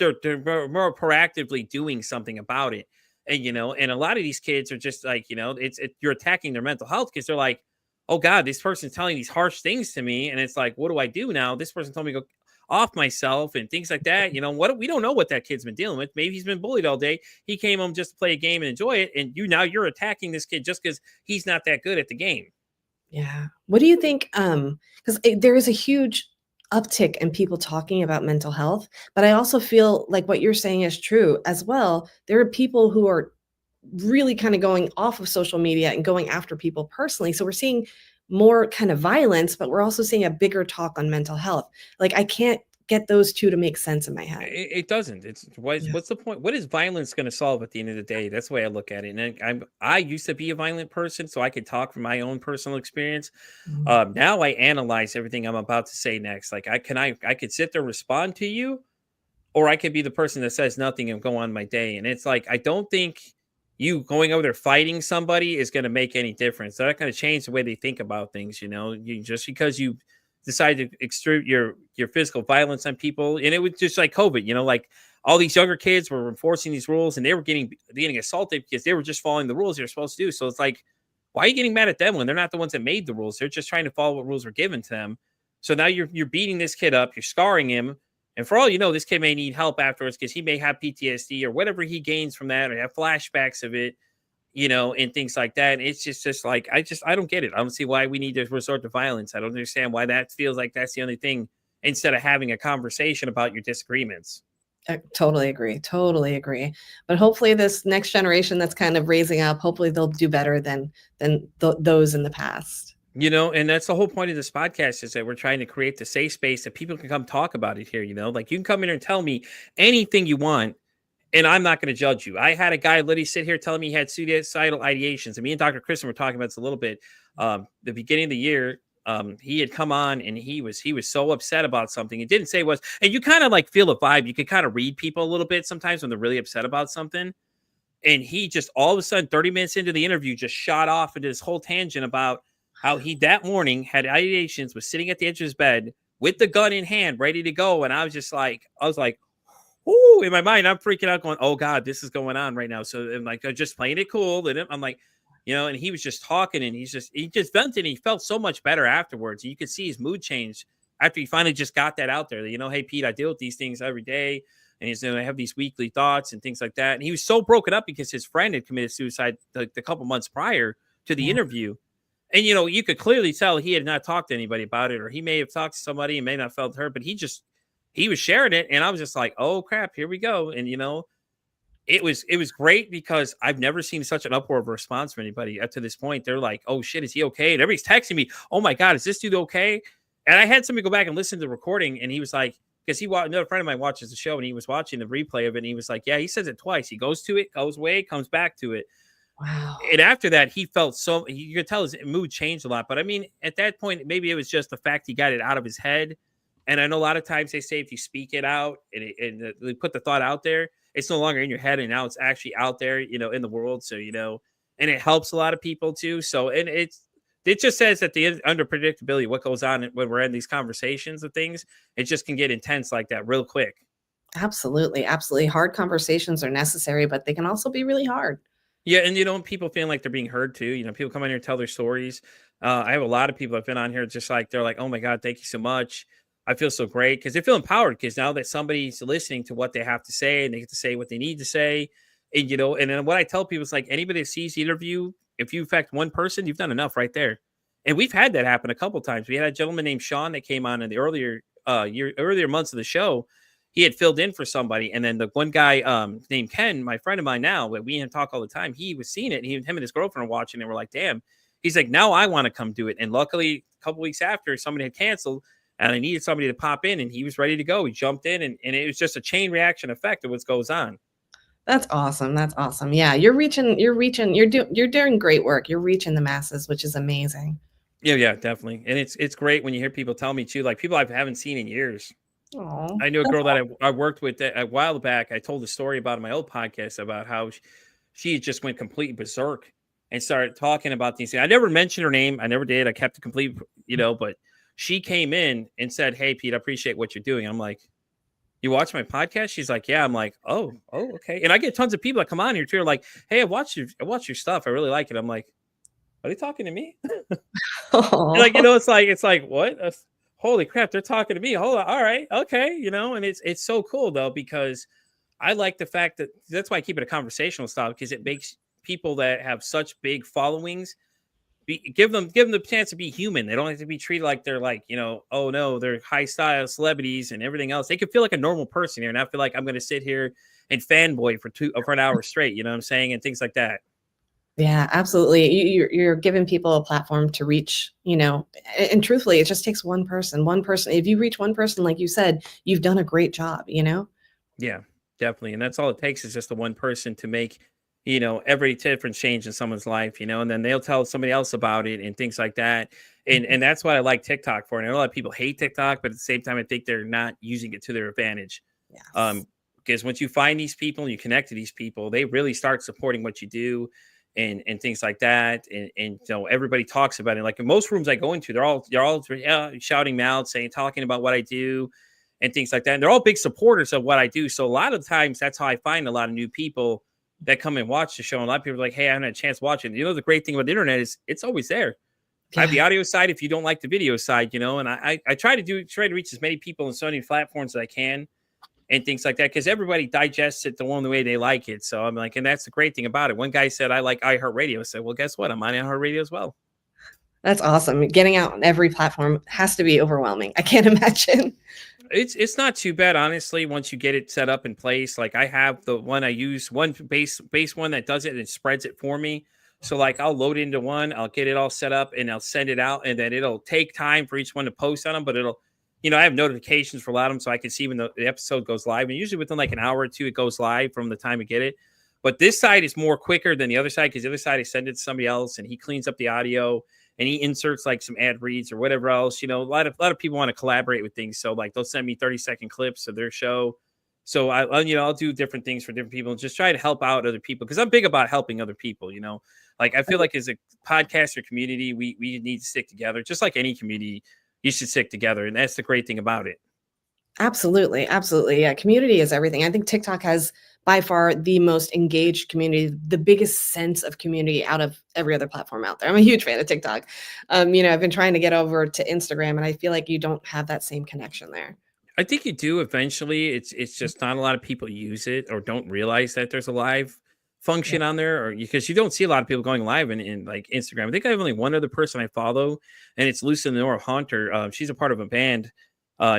more proactively doing something about it. And a lot of these kids are just like, you're attacking their mental health, because they're like, "Oh God, this person's telling these harsh things to me," and it's like, "What do I do now? This person told me to go off myself," and things like that. What, we don't know what that kid's been dealing with. Maybe he's been bullied all day. He came home just to play a game and enjoy it, and you're attacking this kid just because he's not that good at the game. Yeah. What do you think? Because there is a huge uptick in people talking about mental health, but I also feel like what you're saying is true as well. There are people who are really kind of going off of social media and going after people personally. So we're seeing more kind of violence, but we're also seeing a bigger talk on mental health. Like I can't get those two to make sense in my head. It doesn't. Yeah. What's the point? What is violence going to solve at the end of the day? That's the way I look at it. And I used to be a violent person, so I could talk from my own personal experience. Mhm. Now I analyze everything I'm about to say next. Like, I could sit there and respond to you, or I could be the person that says nothing and go on my day. And it's like, I don't think you going over there fighting somebody is going to make any difference. They're not going to change the way they think about things. Just because you decide to extrude your physical violence on people, and it was just like COVID. Like, all these younger kids were enforcing these rules, and they were getting assaulted because they were just following the rules they're supposed to do. So it's like, why are you getting mad at them when they're not the ones that made the rules? They're just trying to follow what rules were given to them. So now you're beating this kid up, you're scarring him, and for all you know, this kid may need help afterwards because he may have PTSD or whatever he gains from that, or have flashbacks of it, and things like that. And it's just like, I don't get it. I don't see why we need to resort to violence. I don't understand why that feels like that's the only thing, instead of having a conversation about your disagreements. I totally agree. Totally agree. But hopefully this next generation that's kind of raising up, hopefully they'll do better than those in the past. And that's the whole point of this podcast, is that we're trying to create the safe space that people can come talk about it here. Like, you can come in and tell me anything you want, and I'm not going to judge you. I had a guy literally sit here telling me he had suicidal ideations, and me and Dr. Kristen were talking about this a little bit. The beginning of the year, he had come on, and he was so upset about something. He didn't say it was, and you kind of like feel the vibe. You can kind of read people a little bit sometimes when they're really upset about something. And he just all of a sudden, 30 minutes into the interview, just shot off into this whole tangent about how he that morning had ideations, was sitting at the edge of his bed with the gun in hand, ready to go. And I was like, ooh, in my mind, I'm freaking out, going, oh God, this is going on right now. So I'm like, just playing it cool. And I'm like, and he was just talking, and he just vented, and he felt so much better afterwards. And you could see his mood change after he finally just got that out there. Hey, Pete, I deal with these things every day. And he's I have these weekly thoughts and things like that. And he was so broken up because his friend had committed suicide the couple months prior to the Yeah. interview. And, you could clearly tell he had not talked to anybody about it, or he may have talked to somebody and may not felt hurt, but he was sharing it. And I was just like, oh crap, here we go. And, it was great, because I've never seen such an uproar of a response from anybody up to this point. They're like, oh shit, is he okay? And everybody's texting me, oh my God, is this dude okay? And I had somebody go back and listen to the recording, and he was like, because another friend of mine watches the show, and he was watching the replay of it, and he was like, yeah, he says it twice. He goes to it, goes away, comes back to it. Wow. And after that, he felt you could tell his mood changed a lot. But I mean, at that point, maybe it was just the fact he got it out of his head. And I know a lot of times they say if you speak it out, and they put the thought out there, it's no longer in your head, and now it's actually out there, in the world. So, and it helps a lot of people too. So, and it just says that the unpredictability, what goes on when we're in these conversations of things, it just can get intense like that real quick. Absolutely. Absolutely. Hard conversations are necessary, but they can also be really hard. Yeah, and people feeling like they're being heard too. People come on here and tell their stories. I have a lot of people that've been on here, just like they're like, "Oh my God, thank you so much. I feel so great," because they feel empowered, because now that somebody's listening to what they have to say, and they get to say what they need to say. And then what I tell people is like, anybody that sees the interview, if you affect one person, you've done enough right there. And we've had that happen a couple times. We had a gentleman named Sean that came on in the earlier months of the show. He had filled in for somebody, and then the one guy named Ken, my friend of mine now, that we talk all the time, he was seeing it, and him and his girlfriend were watching, and we're like, damn. He's like, now I want to come do it. And luckily, a couple weeks after, somebody had canceled, and I needed somebody to pop in, and he was ready to go. He jumped in, and it was just a chain reaction effect of what goes on. That's awesome. That's awesome. Yeah, you're doing great work. You're reaching the masses, which is amazing. Yeah, definitely. And it's great when you hear people tell me too, like people I haven't seen in years. Oh, I knew a girl that I worked with a while back. I told the story about in my old podcast about how she just went completely berserk and started talking about these things. I never mentioned her name. I never did. I kept it complete, but she came in and said, "Hey, Pete, I appreciate what you're doing." I'm like, "You watch my podcast?" She's like, "Yeah." I'm like, "Oh, okay." And I get tons of people that come on here too, like, "Hey, I watch your stuff. I really like it." I'm like, "Are they talking to me?" Like, it's like what? Holy crap, they're talking to me. Hold on. All right. Okay. And it's so cool though, because I like the fact that's why I keep it a conversational style, because it makes people that have such big followings give them the chance to be human. They don't have to be treated like they're like, oh no, they're high style celebrities and everything else. They can feel like a normal person here, and I feel like I'm going to sit here and fanboy for an hour straight, you know what I'm saying? And things like that. Yeah, absolutely. You're giving people a platform to reach, and truthfully, it just takes one person. One person. If you reach one person, like you said, you've done a great job, Yeah, definitely. And that's all it takes, is just the one person to make, every different change in someone's life, and then they'll tell somebody else about it and things like that. And that's what I like TikTok for. And I know a lot of people hate TikTok, but at the same time, I think they're not using it to their advantage. Yes. Because once you find these people and you connect to these people, they really start supporting what you do and things like that. And everybody talks about it. Like in most rooms I go into, they're all shouting me out, talking about what I do and things like that. And they're all big supporters of what I do. So a lot of times that's how I find a lot of new people that come and watch the show. And a lot of people are like, hey, I haven't had a chance watching. The great thing about the internet is it's always there. I have the audio side if you don't like the video side, and I try to reach as many people on so many platforms as I can and things like that, because everybody digests it the one way they like it. So I'm like, and that's the great thing about it. One guy said, I like iHeartRadio. I said, well, guess what? I'm on iHeartRadio as well. That's awesome. Getting out on every platform has to be overwhelming. I can't imagine. It's not too bad, honestly, once you get it set up in place. Like I have the one I use, one base one that does it and spreads it for me. So like I'll load into one, I'll get it all set up and I'll send it out, and then it'll take time for each one to post on them, but it'll, I have notifications for a lot of them so I can see when the episode goes live. And usually within like an hour or two, it goes live from the time I get it. But this side is more quicker than the other side because the other side I send it to somebody else and he cleans up the audio and he inserts like some ad reads or whatever else. A lot of people want to collaborate with things. So like they'll send me 30-second clips of their show. So I'll do different things for different people and just try to help out other people because I'm big about helping other people. Like I feel like as a podcaster community, we need to stick together. Just like any community, you should stick together, and that's the great thing about it. Absolutely. Absolutely. Yeah. Community is everything. I think TikTok has by far the most engaged community, the biggest sense of community out of every other platform out there. I'm a huge fan of TikTok. I've been trying to get over to Instagram and I feel like you don't have that same connection there. I think you do eventually. It's just not a lot of people use it or don't realize that there's a live Yeah. function on there, or because you don't see a lot of people going live in like Instagram. I think I have only one other person I follow, and it's Lucinora Hunter. She's a part of a band.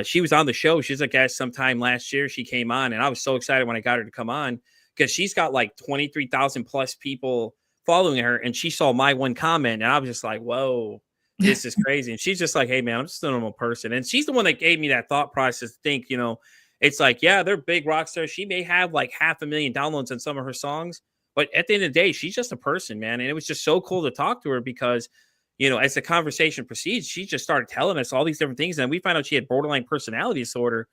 She was on the show. She's a guest sometime last year. She came on, and I was so excited when I got her to come on because she's got like 23,000 plus people following her, and she saw my one comment, and I was just like, whoa. This is crazy. And she's just like, hey, man, I'm just a normal person. And she's the one that gave me that thought process to think, it's like, yeah, they're big rock stars. She may have like 500,000 downloads on some of her songs, but at the end of the day, she's just a person, man. And it was just so cool to talk to her because, as the conversation proceeds, she just started telling us all these different things. And we found out she had borderline personality disorder.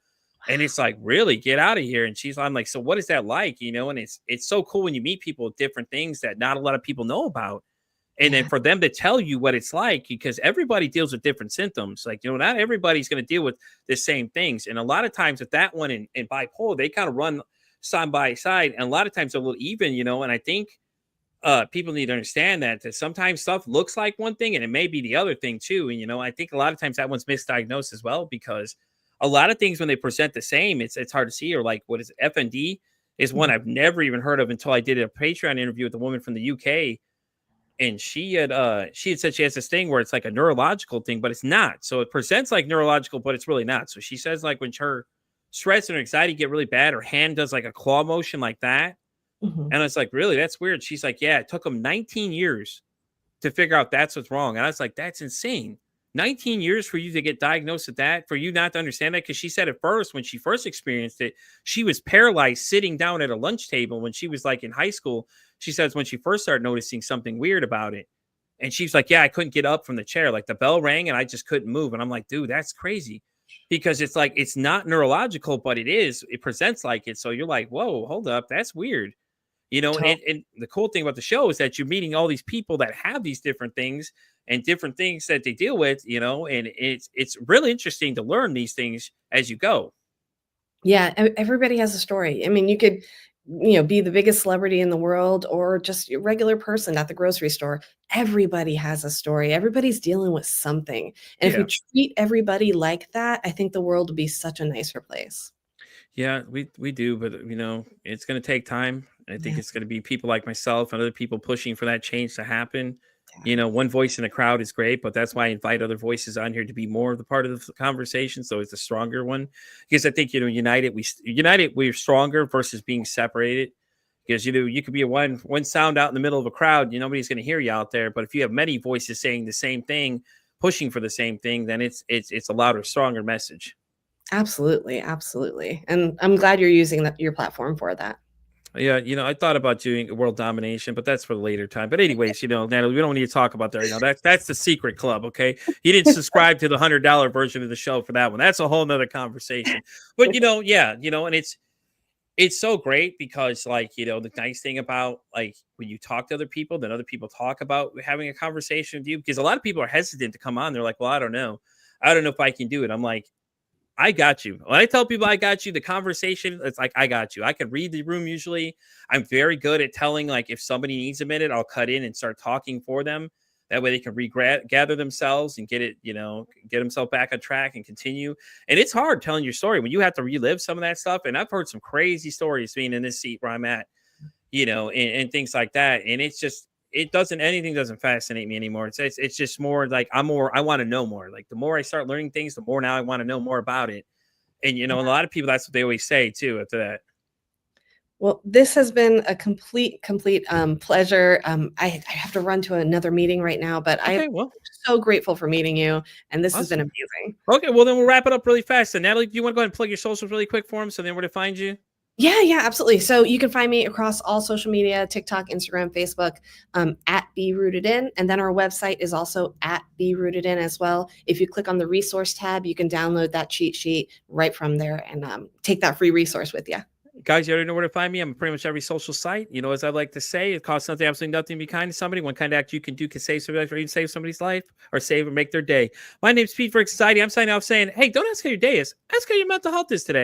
And it's like, really, get out of here. And I'm like, so what is that like? And it's so cool when you meet people with different things that not a lot of people know about. And then for them to tell you what it's like, because everybody deals with different symptoms. Like, not everybody's going to deal with the same things. And a lot of times with that one and bipolar, they kind of run side by side. And a lot of times they're a little even, and I think people need to understand that sometimes stuff looks like one thing and it may be the other thing too. And, I think a lot of times that one's misdiagnosed as well, because a lot of things when they present the same, it's hard to see. Or like, what is it? FND is one I've never even heard of until I did a Patreon interview with a woman from the UK. And she had said she has this thing where it's like a neurological thing, but it's not. So it presents like neurological, but it's really not. So she says like when her stress and anxiety get really bad, her hand does like a claw motion like that. Mhm. And I was like, really? That's weird. She's like, yeah, it took them 19 years to figure out that's what's wrong. And I was like, that's insane. 19 years for you to get diagnosed with that, for you not to understand that. Because she said at first, when she first experienced it, she was paralyzed sitting down at a lunch table when she was like in high school. She says when she first started noticing something weird about it. And she's like, yeah, I couldn't get up from the chair. Like the bell rang and I just couldn't move. And I'm like, dude, that's crazy. Because it's like, it's not neurological, but it presents like it. So you're like, whoa, hold up. That's weird. And the cool thing about the show is that you're meeting all these people that have these different things and different things that they deal with, and it's really interesting to learn these things as you go. Yeah, everybody has a story. I mean, you could, be the biggest celebrity in the world or just a regular person at the grocery store. Everybody has a story. Everybody's dealing with something. And if we Yeah. treat everybody like that, I think the world would be such a nicer place. Yeah, we do, but it's going to take time. I think Yeah. it's going to be people like myself and other people pushing for that change to happen. Yeah. One voice in a crowd is great, but that's why I invite other voices on here to be more of the part of the conversation. So it's a stronger one, because I think united we're stronger versus being separated. Because you could be a one sound out in the middle of a crowd, nobody's going to hear you out there. But if you have many voices saying the same thing, pushing for the same thing, then it's a louder, stronger message. Absolutely, absolutely. And I'm glad you're using your platform for that. Yeah, I thought about doing world domination, but that's for the later time. But anyways, Natalie, we don't need to talk about that right now. That's the secret club, okay? You didn't subscribe to the $100 version of the show for that one. That's a whole nother conversation. But yeah, and it's so great because like, the nice thing about like when you talk to other people, then other people talk about having a conversation with you, because a lot of people are hesitant to come on. They're like, well, I don't know. I don't know if I can do it. I'm like, I got you. When I tell people I got you, the conversation, it's like, I got you. I can read the room usually. I'm very good at telling, like, if somebody needs a minute, I'll cut in and start talking for them. That way they can gather themselves and get themselves back on track and continue. And it's hard telling your story when you have to relive some of that stuff. And I've heard some crazy stories being in this seat where I'm at, and things like that. And it's just, anything doesn't fascinate me anymore. It's just more like I want to know more. Like the more I start learning things, the more now I want to know more about it. And a lot of people, that's what they always say too after that. Well, this has been a complete pleasure. I have to run to another meeting right now, but I'm Okay, well, so grateful for meeting you, and this has been awesome. amazing. Okay, well then we'll wrap it up really fast. So Natalie, do you want to go ahead and plug your socials really quick for them so then where to find you? Yeah, absolutely. So you can find me across all social media, TikTok, Instagram, Facebook, at Be Rooted In. And then our website is also at Be Rooted In as well. If you click on the resource tab, you can download that cheat sheet right from there and take that free resource with you. Guys, you already know where to find me. I'm pretty much every social site. You know, as I like to say, it costs nothing, absolutely nothing to be kind to somebody. One kind act you can do can save somebody's life or even save somebody's life or save or make their day. My name's Pete for Anxiety. I'm signing off saying, hey, don't ask how your day is. Ask how your mental health is today.